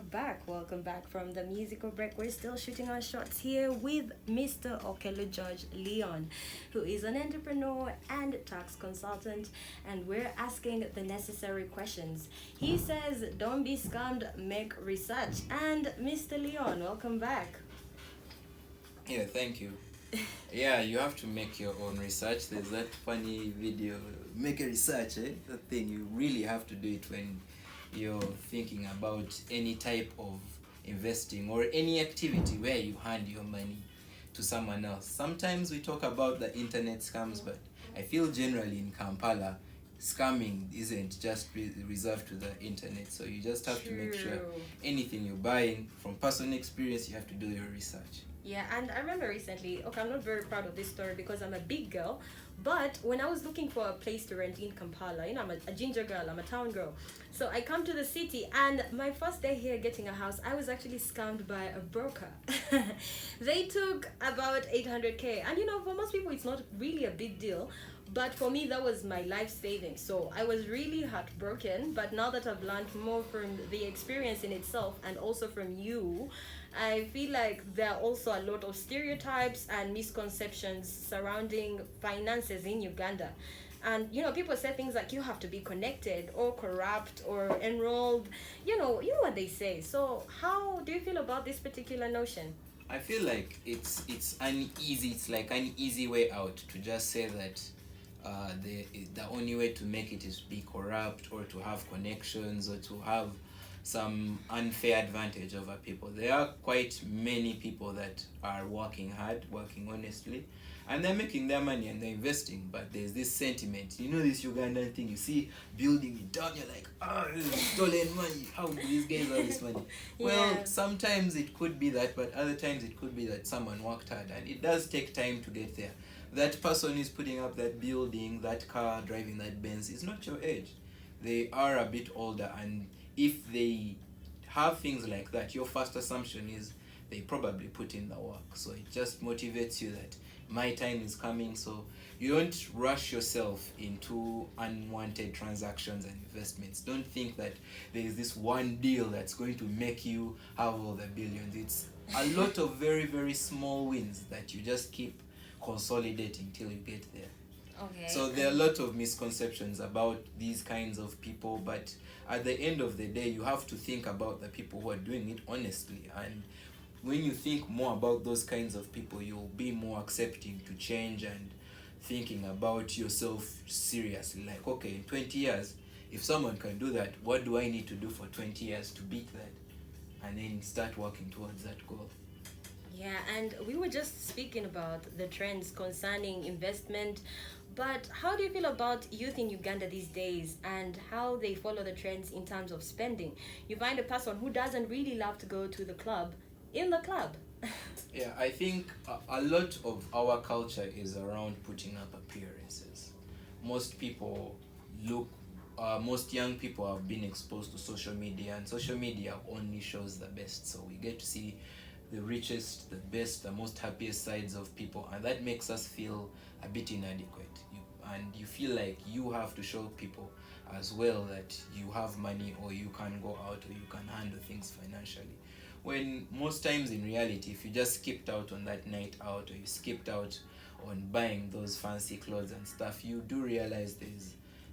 back. Welcome back from the musical break. We're still shooting our shots here with Mr. Okello George Leon, who is an entrepreneur and tax consultant, and we're asking the necessary questions. He says, "Don't be scammed, make research." And Mr. Leon, welcome back. Yeah, thank you. Yeah, you have to make your own research. There's that funny video, make a research, eh? That thing, you really have to do it when you're thinking about any type of investing or any activity where you hand your money to someone else. Sometimes we talk about the internet scams, but I feel generally in Kampala, scamming isn't just reserved to the internet. So you just have to make sure anything you're buying, from personal experience, you have to do your research. Yeah, and I remember recently, okay, I'm not very proud of this story because I'm a big girl, but when I was looking for a place to rent in Kampala, I'm a ginger girl, I'm a town girl. So I come to the city, and my first day here getting a house, I was actually scammed by a broker. They took about 800K, and for most people, it's not really a big deal. But for me, that was my life savings. So I was really heartbroken. But now that I've learned more from the experience in itself and also from you, I feel like there are also a lot of stereotypes and misconceptions surrounding finances in Uganda. And people say things like you have to be connected or corrupt or enrolled. You know what they say. So how do you feel about this particular notion? I feel like it's uneasy. It's like an easy way out to just say that the only way to make it is to be corrupt or to have connections or to have some unfair advantage over people. There are quite many people that are working hard, working honestly, and they're making their money and they're investing. But there's this sentiment, this Ugandan thing, you see building it down, you're like, stolen money, how do these guys have this money? Yeah. Well, sometimes it could be that, but other times it could be that someone worked hard, and it does take time to get there. That person is putting up that building, that car, driving that Benz is not your age. They are a bit older, and if they have things like that, your first assumption is they probably put in the work. So it just motivates you that my time is coming. So you don't rush yourself into unwanted transactions and investments. Don't think that there is this one deal that's going to make you have all the billions. It's a lot of very, very small wins that you just keep consolidating till you get there. Okay. So there are a lot of misconceptions about these kinds of people, but at the end of the day, you have to think about the people who are doing it honestly. And when you think more about those kinds of people, you'll be more accepting to change and thinking about yourself seriously. Like, okay, in 20 years, if someone can do that, what do I need to do for 20 years to beat that? And then start working towards that goal. Yeah, and we were just speaking about the trends concerning investment, but how do you feel about youth in Uganda these days and how they follow the trends in terms of spending? You find a person who doesn't really love to go to the club in the club. Yeah, I think a lot of our culture is around putting up appearances. Most people most young people have been exposed to social media, and social media only shows the best. So we get to see the richest, the best, the most happiest sides of people, and that makes us feel a bit inadequate. And you feel like you have to show people as well that you have money or you can go out or you can handle things financially. When most times in reality, if you just skipped out on that night out or you skipped out on buying those fancy clothes and stuff, you do realize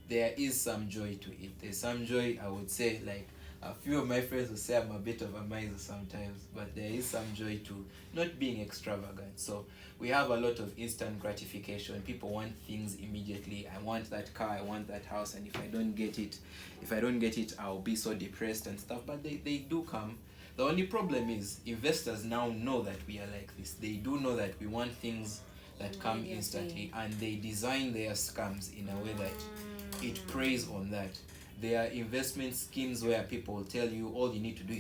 there is some joy to it. There's some joy, I would say, like a few of my friends will say I'm a bit of a miser sometimes, but there is some joy to not being extravagant. So we have a lot of instant gratification. People want things immediately. I want that car, I want that house, and if I don't get it, I'll be so depressed and stuff. But they do come. The only problem is investors now know that we are like this. They do know that we want things that come instantly, and they design their scams in a way that it preys on that. There are investment schemes where people will tell you all you need to do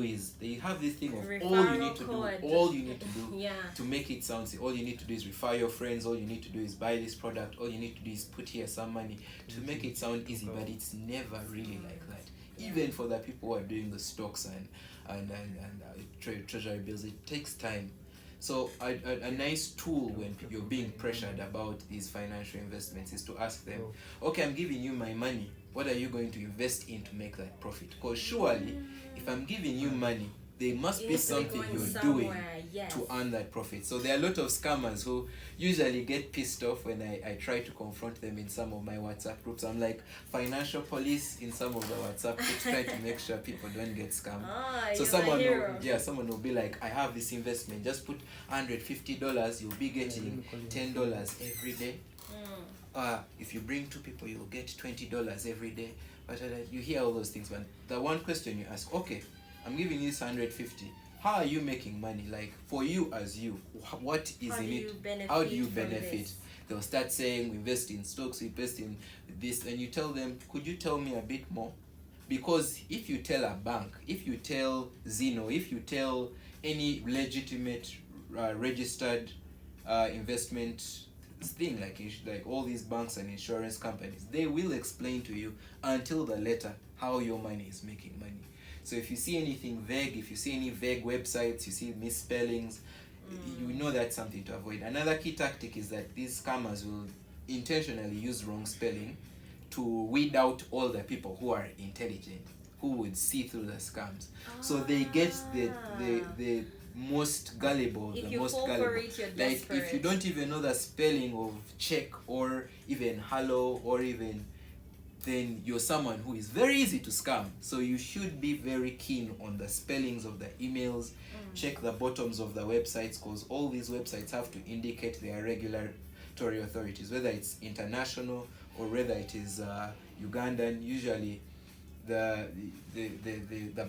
is they have this thing of all you need to do Yeah. to make it sound, all you need to do is refer your friends, all you need to do is buy this product, all you need to do is put here some money to make it sound easy, but it's never really like that. Even for the people who are doing the stocks and treasury bills, it takes time. So a nice tool when you're being pressured about these financial investments is to ask them, okay, I'm giving you my money. What are you going to invest in to make that profit? Because surely, if I'm giving you money, there must be something you're doing to earn that profit. So there are a lot of scammers who usually get pissed off when I try to confront them in some of my WhatsApp groups. I'm like financial police in some of the WhatsApp groups, trying to make sure people don't get scammed. So someone will be like, I have this investment, just put $150, you'll be getting $10 every day. If you bring 2 people, you'll get $20 every day. But you hear all those things, but the one question you ask, okay, I'm giving you this 150. How are you making money? Like, for you as you, what is in it? How do you benefit? They'll start saying, we invest in stocks, we invest in this, and you tell them, could you tell me a bit more? Because if you tell a bank, if you tell Zeno, if you tell any legitimate registered investment thing, like all these banks and insurance companies, they will explain to you until the letter how your money is making money. So if you see anything vague, if you see any vague websites, you see misspellings, you know that's something to avoid. Another key tactic is that these scammers will intentionally use wrong spelling to weed out all the people who are intelligent, who would see through the scams. So they get the most gullible, if the you most fall gullible. for it, you're Like desperate. if you don't even know the spelling of check or even hello or even, then you're someone who is very easy to scam. So you should be very keen on the spellings of the emails. Check the bottoms of the websites, because all these websites have to indicate they are regulatory authorities, whether it's international or whether it is Ugandan. Usually the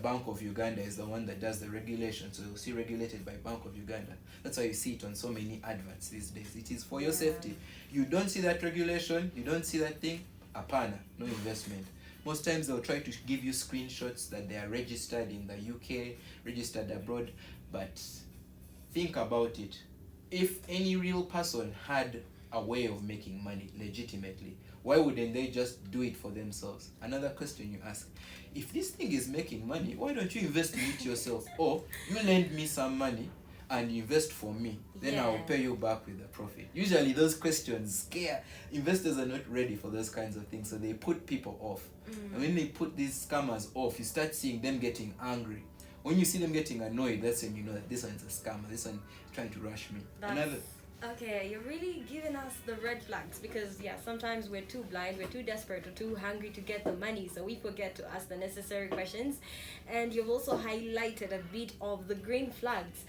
Bank of Uganda is the one that does the regulation, so you'll see regulated by Bank of Uganda. That's why you see it on so many adverts these days. It is for your safety. You don't see that regulation, you don't see that thing, apana, no investment. Most times they'll try to give you screenshots that they are registered in the UK, registered abroad, but think about it. If any real person had a way of making money legitimately, why wouldn't they just do it for themselves? Another question you ask, if this thing is making money, why don't you invest in it yourself? Or you lend me some money and you invest for me, then I'll pay you back with a profit. Usually those questions scare. Investors are not ready for those kinds of things, so they put people off. And when they put these scammers off, you start seeing them getting angry. When you see them getting annoyed, that's when you know that this one's a scammer, this one trying to rush me. Okay, you're really giving us the red flags, because sometimes we're too blind, we're too desperate or too hungry to get the money, so we forget to ask the necessary questions. And you've also highlighted a bit of the green flags.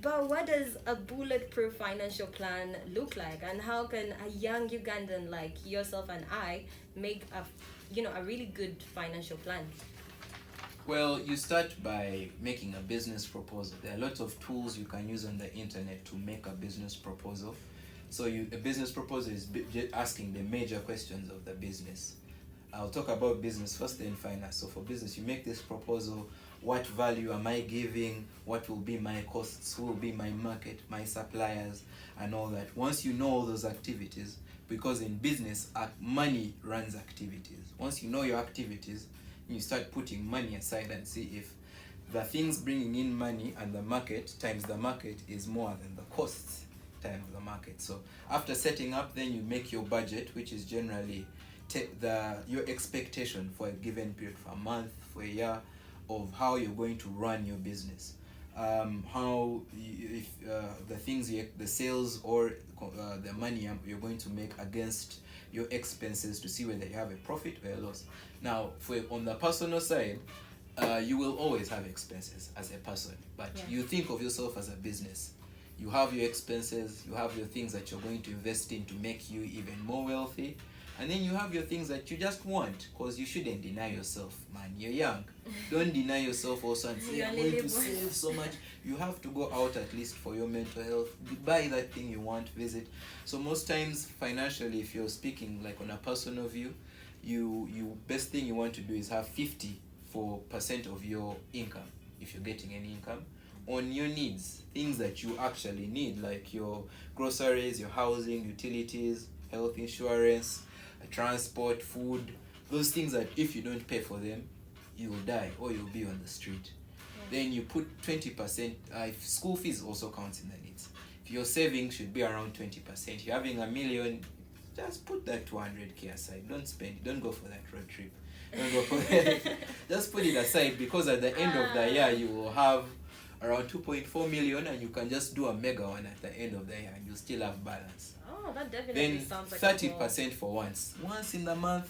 But what does a bulletproof financial plan look like, and how can a young Ugandan like yourself and I make a really good financial plan? Well, you start by making a business proposal. There are lots of tools you can use on the internet to make a business proposal. So a business proposal is asking the major questions of the business. I'll talk about business first, then finance. So for business, you make this proposal. What value am I giving? What will be my costs? Who will be my market, my suppliers, and all that. Once you know all those activities, because in business, money runs activities. Once you know your activities, you start putting money aside and see if the things bringing in money and the market times the market is more than the costs times the market. So after setting up, then you make your budget, which is generally your expectation for a given period, for a month, for a year, of how you're going to run your business. The sales or the money you're going to make against your expenses to see whether you have a profit or a loss. Now, on the personal side, you will always have expenses as a person, but you think of yourself as a business. You have your expenses, you have your things that you're going to invest in to make you even more wealthy, and then you have your things that you just want, because you shouldn't deny yourself, man. You're young. Don't deny yourself also and say, I'm going to save so much. You have to go out at least for your mental health. Buy that thing you want, visit. So most times, financially, if you're speaking like on a personal view, you best thing you want to do is have 50% of your income, if you're getting any income, on your needs, things that you actually need, like your groceries, your housing, utilities, health insurance, transport, food, those things that if you don't pay for them, you will die or you'll be on the street. Then you put 20%. School fees also counts in the needs. If your savings should be around 20%, you're having $1 million, just put that 200K aside. Don't spend it. Don't go for that road trip. Don't go for that. Just put it aside, because at the end of the year you will have around 2.4 million, and you can just do a mega one at the end of the year, and you still have balance. Oh, that definitely Then sounds like 30% for once in the month.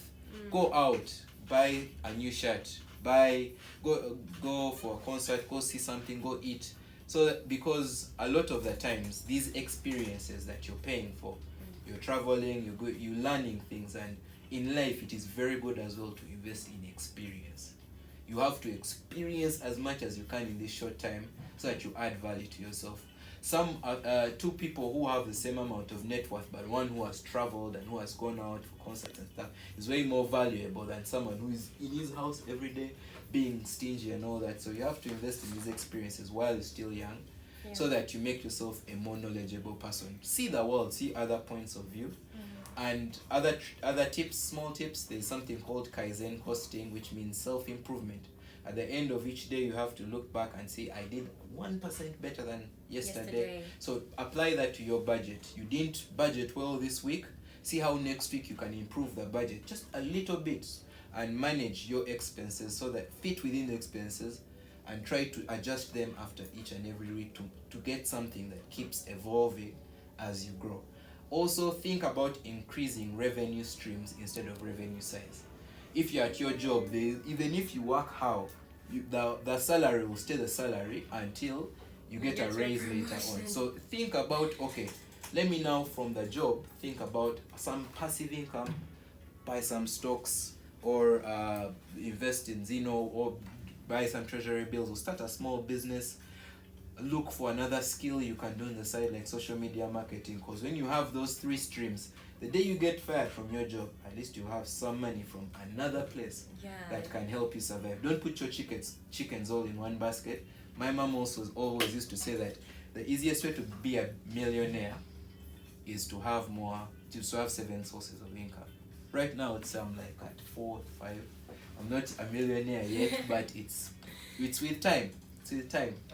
Go out, buy a new shirt, go for a concert, go see something, go eat. So that, because a lot of the times these experiences that you're paying for, you're traveling, you're learning things, and in life it is very good as well to invest in experience. You have to experience as much as you can in this short time, so that you add value to yourself. Some two people who have the same amount of net worth, but one who has traveled and who has gone out for concerts and stuff, is way more valuable than someone who is in his house every day being stingy and all that. So you have to invest in these experiences while you're still young, so that you make yourself a more knowledgeable person. See the world, see other points of view. And other tips, small tips, there's something called Kaizen hosting, which means self-improvement. At the end of each day, you have to look back and say, I did 1% better than yesterday. So apply that to your budget. You didn't budget well this week. See how next week you can improve the budget just a little bit, and manage your expenses so that fit within the expenses, and try to adjust them after each and every week to get something that keeps evolving as you grow. Also, think about increasing revenue streams instead of revenue size. If you're at your job, even if you work how, the salary will stay the salary until you get a raise later on. So think about, okay, let me now from the job think about some passive income, buy some stocks, or invest in Zeno, or buy some treasury bills, or start a small business. Look for another skill you can do on the side, like social media marketing, because when you have those 3 streams, the day you get fired from your job, at least you have some money from another place that can help you survive. Don't put your chickens all in one basket. My mom also always used to say that the easiest way to be a millionaire is to have 7 sources of income. Right now it's like at 4, 5. I'm not a millionaire yet, but it's with time.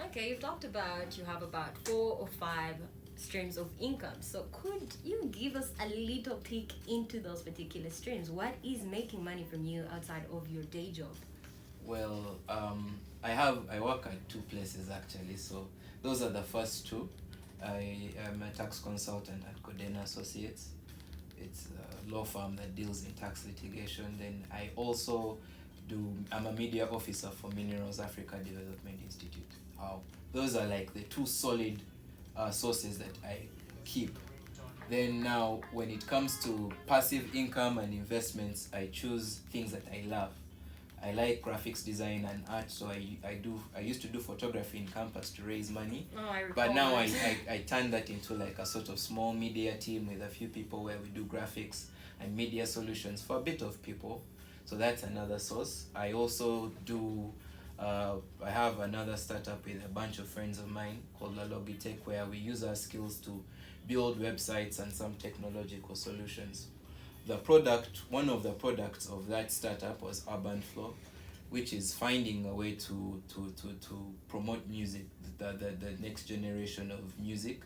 Okay, you've talked about you have about 4 or 5 streams of income. So could you give us a little peek into those particular streams? What is making money from you outside of your day job? Well, I work at 2 places actually. So those are the first 2. I am a tax consultant at Codena Associates. It's a law firm that deals in tax litigation. Then I'm a media officer for Minerals Africa Development Institute. Those are like the 2 solid sources that I keep. Then now, when it comes to passive income and investments, I choose things that I love. I like graphics design and art, so I used to do photography in campus to raise money. But now I turned that into like a sort of small media team with a few people where we do graphics and media solutions for a bit of people. So that's another source. I also I have another startup with a bunch of friends of mine called Knowlegde, where we use our skills to build websites and some technological solutions. One of the products of that startup was Urban Flow, which is finding a way to promote music, the next generation of music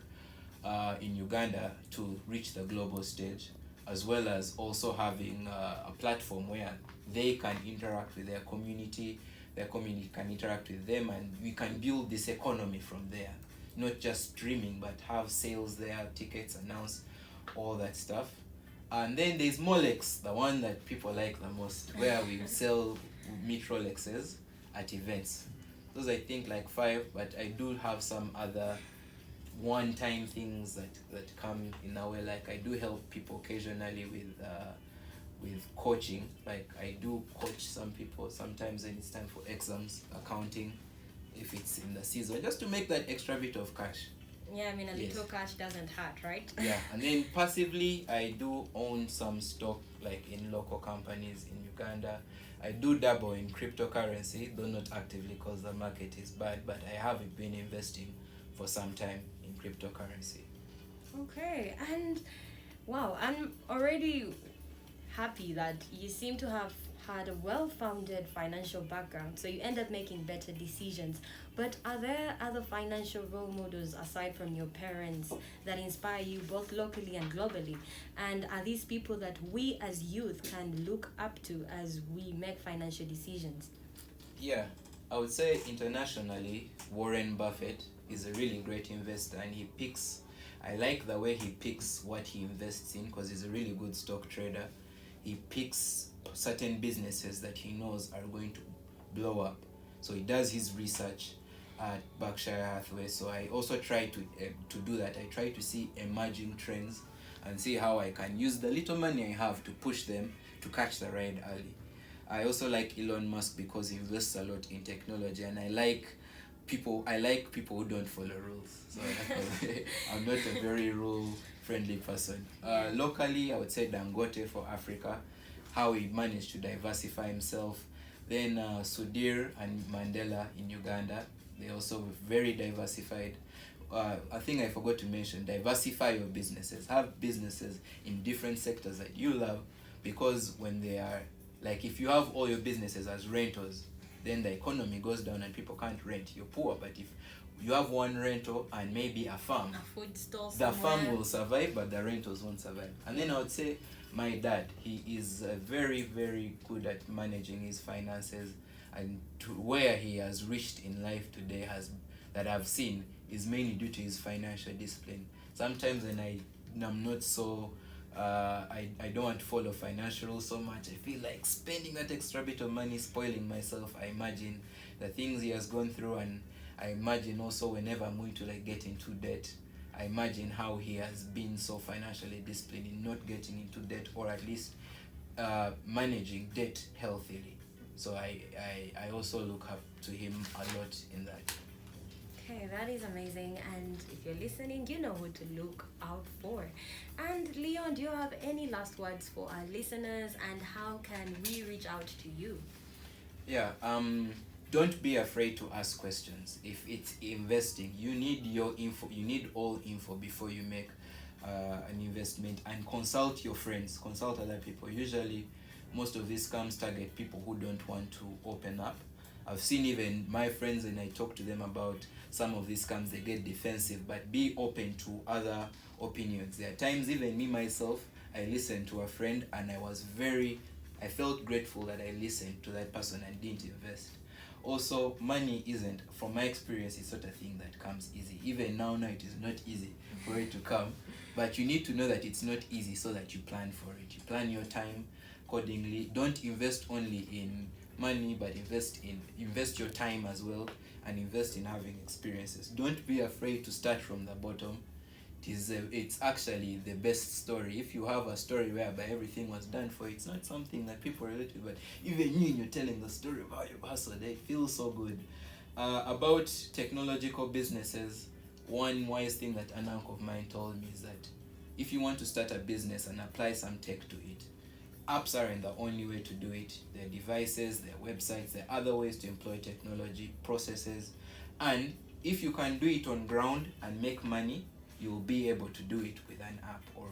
in Uganda to reach the global stage, as well as also having a platform where they can interact with their community can interact with them, and we can build this economy from there. Not just streaming, but have sales there, tickets announced, all that stuff. And then there's Molex, the one that people like the most, where we sell meet Rolexes at events. Those I think like 5, but I do have some other one-time things that come in a way. Like I do help people occasionally with coaching. Like I do coach some people sometimes when it's time for exams, accounting, if it's in the season, just to make that extra bit of cash. Yeah, I mean, a little cash doesn't hurt, right? Yeah, and then passively, I do own some stock, like in local companies in Uganda. I do dabble in cryptocurrency, though not actively because the market is bad, but I have been investing for some time in cryptocurrency. Okay, and wow, I'm already happy that you seem to have had a well-founded financial background, so you end up making better decisions. But are there other financial role models aside from your parents that inspire you both locally and globally? And are these people that we as youth can look up to as we make financial decisions? Yeah, I would say internationally, Warren Buffett is a really great investor, and I like the way he picks what he invests in because he's a really good stock trader. He picks certain businesses that he knows are going to blow up. So he does his research at Berkshire Hathaway. So I also try to do that. I try to see emerging trends and see how I can use the little money I have to push them to catch the ride early. I also like Elon Musk because he invests a lot in technology, and I like people who don't follow rules. So I'm not a very rule friendly person. Locally, I would say Dangote for Africa, how he managed to diversify himself. Then Sudhir and Mandela in Uganda, they also very diversified. I think I forgot to mention, diversify your businesses. Have businesses in different sectors that you love, because when they are, like, if you have all your businesses as rentals, then the economy goes down and people can't rent. You're poor. But if you have one rental and maybe a farm, A food store the somewhere. farm will survive, but the rentals won't survive. And then I would say my dad, he is very, very good at managing his finances, and to where he has reached in life today that I've seen is mainly due to his financial discipline. Sometimes when I'm not so I don't want to follow financial rules so much, I feel like spending that extra bit of money, spoiling myself. I imagine the things he has gone through, and I imagine also whenever I'm going to like get into debt, I imagine how he has been so financially disciplined in not getting into debt, or at least managing debt healthily. So I also look up to him a lot in that. Okay, that is amazing. And if you're listening, you know who to look out for. And Leon, do you have any last words for our listeners, and how can we reach out to you? Yeah, don't be afraid to ask questions. If it's investing, you need your info. You need all info before you make an investment, and consult your friends, consult other people. Usually, most of these scams target people who don't want to open up. I've seen even my friends, and I talk to them about some of these scams, they get defensive, but be open to other opinions. There are times, even me myself, I listened to a friend, and I felt grateful that I listened to that person and didn't invest. Also, money isn't, from my experience, it's not a thing that comes easy. Even now it is not easy for it to come, but you need to know that it's not easy, so that you plan for it. You plan your time accordingly. Don't invest only in money, but invest your time as well, and invest in having experiences. Don't be afraid to start from the bottom. It's actually the best story. If you have a story whereby everything was done for you, it's not something that people relate to, but even you're telling the story of how you hustled, it feels so good. About technological businesses, one wise thing that an uncle of mine told me is that if you want to start a business and apply some tech to it, apps aren't the only way to do it. There are devices, there are websites, there are other ways to employ technology, processes. And if you can do it on ground and make money, you'll be able to do it with an app or